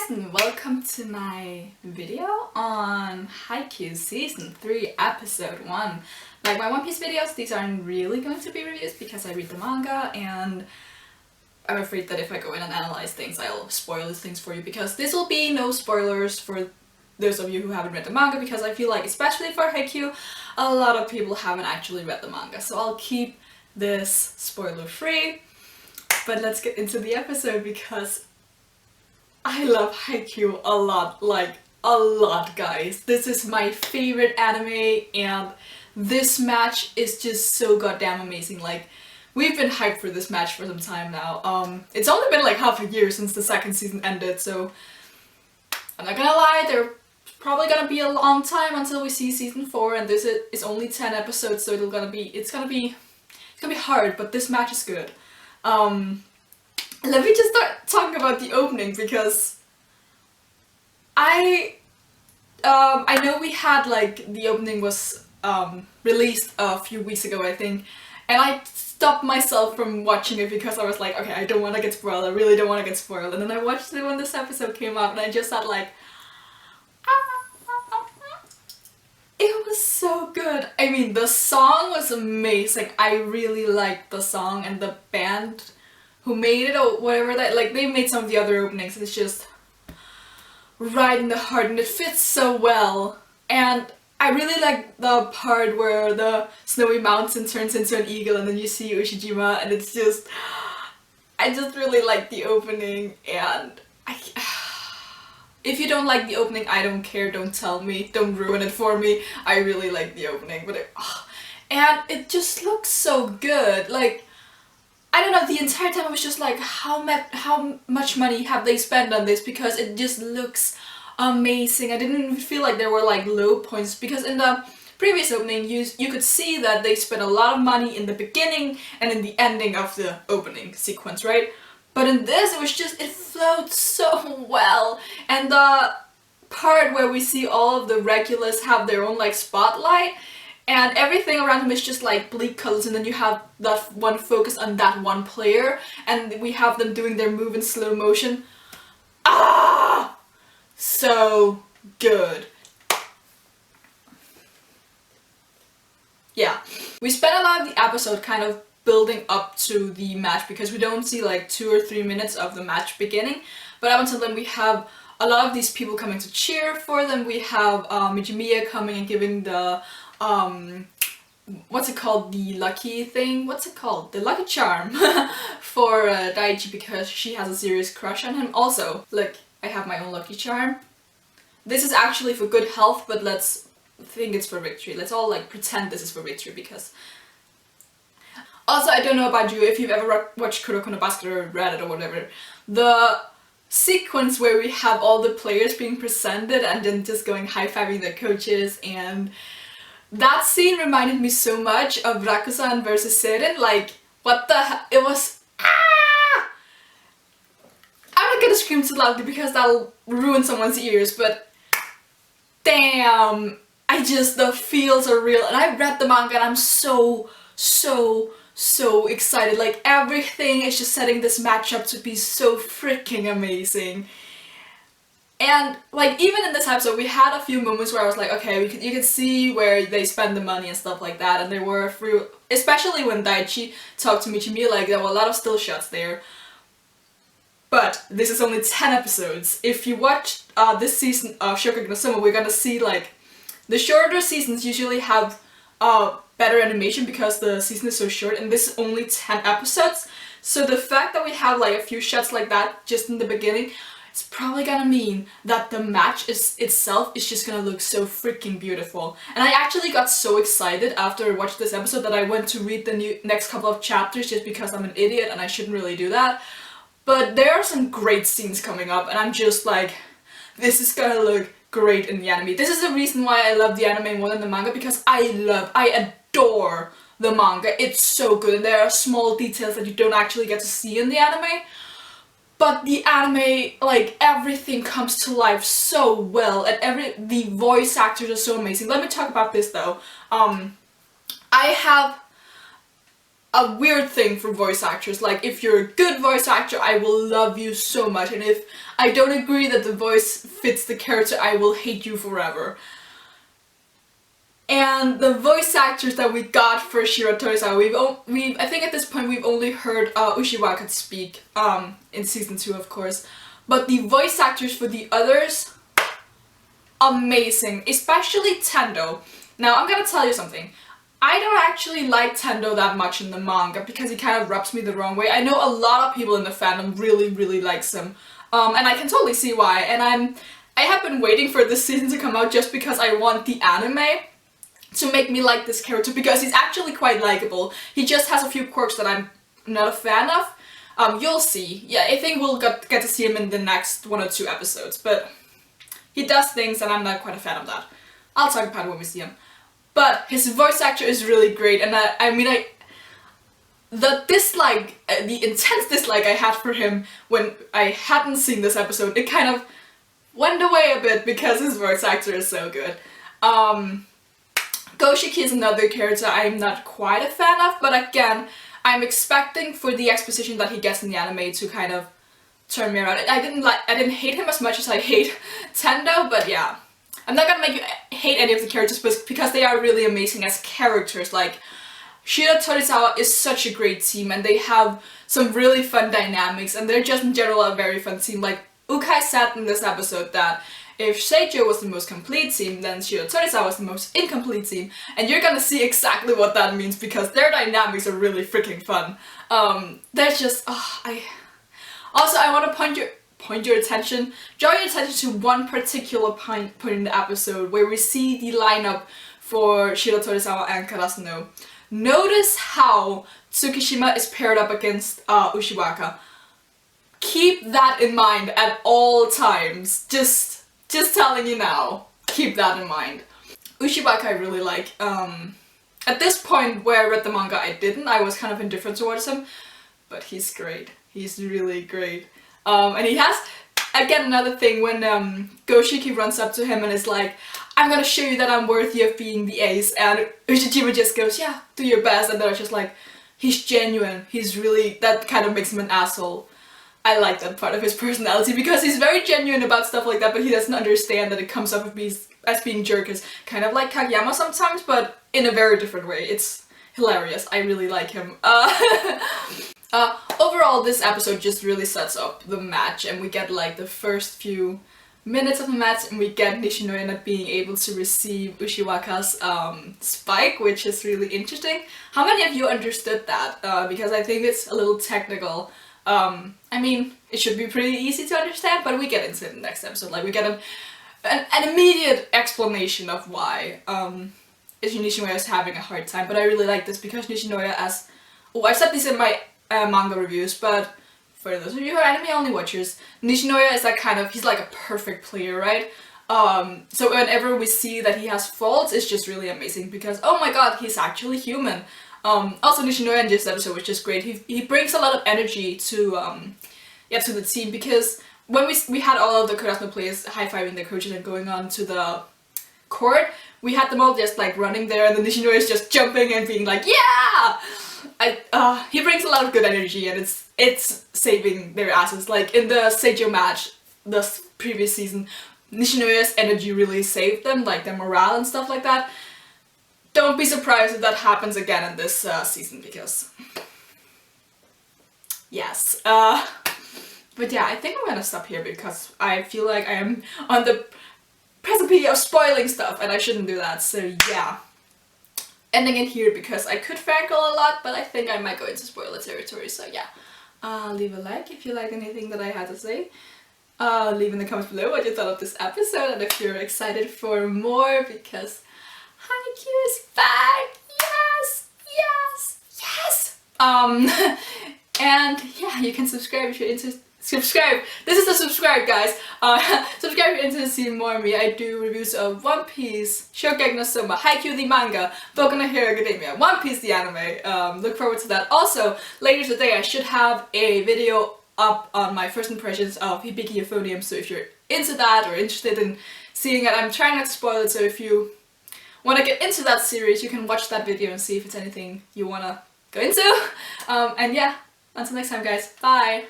guys, and welcome to my video on Haikyuu Season 3 Episode 1. Like my One Piece videos, these aren't really going to be reviews because I read the manga and I'm afraid that if I go in and analyze things, I'll spoil these things for you, because this will be no spoilers for those of you who haven't read the manga, because I feel like, especially for Haikyuu, a lot of people haven't actually read the manga, so I'll keep this spoiler free. But let's get into the episode because I love Haikyuu a lot, like a lot, guys. This is my favorite anime and this match is just so goddamn amazing. Like, we've been hyped for this match for some time now. It's only been like half a year since the second season ended, so I'm not gonna lie, there's probably gonna be a long time until we see season 4, and this is only 10 episodes, so it's gonna be hard, but this match is good. Let me just start talking about the opening, because I know we had, like, the opening was released a few weeks ago, I think, and I stopped myself from watching it because I was like, okay, I don't want to get spoiled, I really don't want to get spoiled, and then I watched it when this episode came out and I just had like, it was so good. I mean, the song was amazing. I really liked the song, and the band who made it, or whatever, that, like, they made some of the other openings, and it's just right in the heart, and it fits so well. And I really like the part where the snowy mountain turns into an eagle and then you see Ushijima, and it's just, I just really like the opening, and if you don't like the opening, I don't care, don't tell me, don't ruin it for me. I really like the opening, but and it just looks so good. Like, I don't know, the entire time I was just like, how much money have they spent on this, because it just looks amazing. I didn't even feel like there were like low points, because in the previous opening you could see that they spent a lot of money in the beginning and in the ending of the opening sequence, right? But in this, it was just, it flowed so well, and the part where we see all of the regulars have their own like spotlight, and everything around him is just like bleak colors, and then you have that one focus on that one player, and we have them doing their move in slow motion. Ah! So good. Yeah. We spent a lot of the episode kind of building up to the match, because we don't see like 2 or 3 minutes of the match beginning, but up until then we have a lot of these people coming to cheer for them. We have Mijimiya coming and giving the what's it called, the lucky thing, what's it called, the lucky charm for Daichi, because she has a serious crush on him. Also, look, I have my own lucky charm. This is actually for good health, but let's think it's for victory. Let's all like pretend this is for victory, because also, I don't know about you, if you've ever watched Kuroko no Basket or read it or whatever, the sequence where we have all the players being presented and then just going high-fiving their coaches, and that scene reminded me so much of Rakusan versus Seren. Like, what the hell? It was, ah! I'm not gonna scream too loudly because that'll ruin someone's ears, but damn, the feels are real, and I read the manga and I'm so excited. Like, everything is just setting this match up to be so freaking amazing. And like, even in this episode we had a few moments where I was like, okay, you could see where they spend the money and stuff like that, and there were a few, especially when Daichi talked to Michimiya, like there were a lot of still shots there. But this is only 10 episodes. If you watch this season of Shokugeki no Soma, we're gonna see like the shorter seasons usually have better animation because the season is so short, and this is only 10 episodes. So the fact that we have like a few shots like that just in the beginning, it's probably gonna mean that the match itself is just gonna look so freaking beautiful. And I actually got so excited after I watched this episode that I went to read the next couple of chapters, just because I'm an idiot and I shouldn't really do that. But there are some great scenes coming up, and I'm just like, this is gonna look great in the anime. This is the reason why I love the anime more than the manga, because I adore the manga. It's so good, and there are small details that you don't actually get to see in the anime. But the anime, like, everything comes to life so well, and the voice actors are so amazing. Let me talk about this though. I have a weird thing for voice actors. Like, if you're a good voice actor, I will love you so much, and if I don't agree that the voice fits the character, I will hate you forever. And the voice actors that we got for Shiro Torizawa, I think at this point we've only heard Ushiwaka speak, in season 2 of course, but the voice actors for the others, amazing, especially Tendo. Now I'm gonna tell you something, I don't actually like Tendo that much in the manga because he kind of rubs me the wrong way. I know a lot of people in the fandom really likes him, and I can totally see why, and I have been waiting for this season to come out just because I want the anime to make me like this character, because he's actually quite likable. He just has a few quirks that I'm not a fan of. You'll see. Yeah, I think we'll get to see him in the next 1 or 2 episodes, but he does things and I'm not quite a fan of that. I'll talk about it when we see him. But his voice actor is really great, and the dislike, the intense dislike I had for him when I hadn't seen this episode, it kind of went away a bit because his voice actor is so good. Goshiki is another character I'm not quite a fan of, but again, I'm expecting for the exposition that he gets in the anime to kind of turn me around. I didn't hate him as much as I hate Tendo, but yeah. I'm not gonna make you hate any of the characters because they are really amazing as characters. Like, Shiro Torizawa is such a great team, and they have some really fun dynamics, and they're just in general a very fun team. Like, Ukai said in this episode that if Seijo was the most complete team, then Shiro Torizawa was the most incomplete team, and you're gonna see exactly what that means because their dynamics are really freaking fun. They're just, Also, I want to draw your attention to one particular point in the episode where we see the lineup for Shiro Torizawa and Karasuno. Notice how Tsukishima is paired up against Ushiwaka. Keep that in mind at all times. Just telling you now, keep that in mind. Ushiwaka I really like. At this point where I read the manga I was kind of indifferent towards him, but he's great. He's really great. And he has, again, another thing when Goshiki runs up to him and is like, I'm gonna show you that I'm worthy of being the ace, and Ushijima just goes, yeah, do your best, and they're just like, he's genuine, he's really, that kind of makes him an asshole. I like that part of his personality because he's very genuine about stuff like that, but he doesn't understand that it comes up as being jerkers, kind of like Kageyama sometimes, but in a very different way. It's hilarious. I really like him. Overall, this episode just really sets up the match, and we get like the first few minutes of the match, and we get Nishinoya not being able to receive Ushiwaka's spike, which is really interesting. How many of you understood that? Because I think it's a little technical. I mean, it should be pretty easy to understand, but we get into it in the next episode. Like, we get an immediate explanation of why Nishinoya is having a hard time. But I really like this because Nishinoya I've said this in my manga reviews, but for those of you who are anime-only watchers, Nishinoya is he's like a perfect player, right? So whenever we see that he has faults, it's just really amazing because, oh my god, he's actually human. Also, Nishinoya in this episode was just great. He brings a lot of energy to the team, because when we had all of the Kurasuno players high-fiving their coaches and going on to the court, we had them all just like running there, and then Nishinoya is just jumping and being like, yeah! He brings a lot of good energy, and it's saving their asses. Like in the Seijo match, the previous season, Nishinoya's energy really saved them, like their morale and stuff like that. Don't be surprised if that happens again in this season, because yes. But yeah, I think I'm gonna stop here because I feel like I am on the precipice of spoiling stuff, and I shouldn't do that. So yeah, ending it here because I could fangirl a lot, but I think I might go into spoiler territory. So yeah, leave a like if you like anything that I had to say. Leave in the comments below what you thought of this episode, and if you're excited for more, because Haikyuu is back! Yes! Yes! Yes! And yeah, you can subscribe if you're into subscribe. This is the subscribe, guys. Subscribe if you're into seeing more of me. I do reviews of One Piece, Shokugeki no Soma, Haikyuu the manga, Boku no Hero Academia, One Piece the anime. Look forward to that. Also, later today I should have a video up on my first impressions of Hibiki Euphonium, so if you're into that or interested in seeing it, I'm trying not to spoil it, so if you want to get into that series, you can watch that video and see if it's anything you want to going to. And yeah, until next time guys, bye!